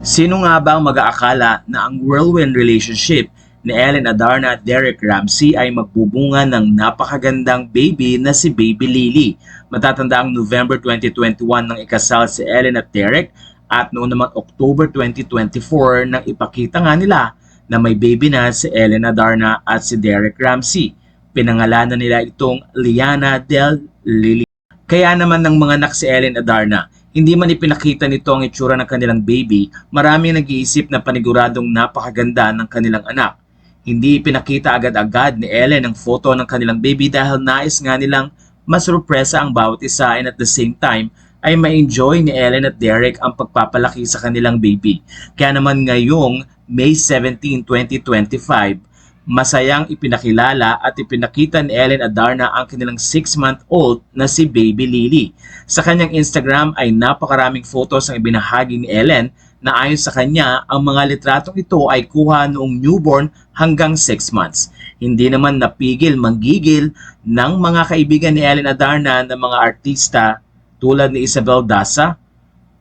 Sino nga ba ang mag-aakala na ang whirlwind relationship ni Ellen Adarna at Derek Ramsey ay magbubunga ng napakagandang baby na si Baby Lily? Matatanda ang November 2021 nang ikasal si Ellen at Derek at noong naman October 2024 nang ipakita nga nila na may baby na si Ellen Adarna at si Derek Ramsey. Pinangalanan nila itong Liana Del Lily. Kaya naman ng mga anak si Ellen Adarna, hindi man ipinakita nito ang itsura ng kanilang baby, marami nag-iisip na paniguradong napakaganda ng kanilang anak. Hindi ipinakita agad-agad ni Ellen ang photo ng kanilang baby dahil nais nga nilang masurpresa ang bawat isa and at the same time ay ma-enjoy ni Ellen at Derek ang pagpapalaki sa kanilang baby. Kaya naman ngayong May 17, 2025, masayang ipinakilala at ipinakita ni Ellen Adarna ang kanilang 6-month-old na si Baby Lily. Sa kanyang Instagram ay napakaraming photos ang ibinahagi ni Ellen na ayon sa kanya, ang mga litratong ito ay kuha noong newborn hanggang 6 months. Hindi naman napigil manggigil ng mga kaibigan ni Ellen Adarna na mga artista tulad ni Isabel Daza,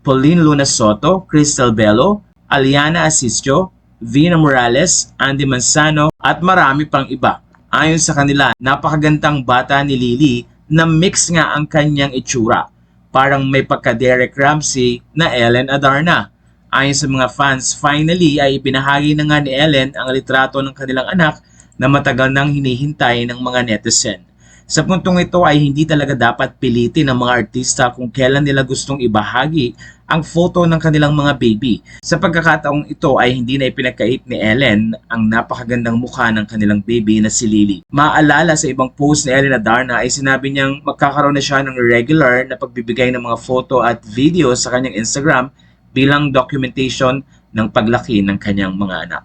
Pauline Luna Soto, Crystal Bello, Aliana Asisio, Vina Morales, Andy Manzano at marami pang iba. Ayon sa kanila, napakagandang bata ni Lily na mix nga ang kanyang itsura. Parang may pagka-Derek Ramsey na Ellen Adarna. Ayon sa mga fans, finally ay ibinahagi na nga ni Ellen ang litrato ng kanilang anak na matagal nang hinihintay ng mga netizen. Sa puntong ito ay hindi talaga dapat pilitin ng mga artista kung kailan nila gustong ibahagi ang photo ng kanilang mga baby. Sa pagkakataong ito ay hindi na ipinagkait ni Ellen ang napakagandang mukha ng kanilang baby na si Lily. Maalala sa ibang post ni Ellen Adarna ay sinabi niyang magkakaroon na siya ng regular na pagbibigay ng mga photo at video sa kanyang Instagram bilang documentation ng paglaki ng kanyang mga anak.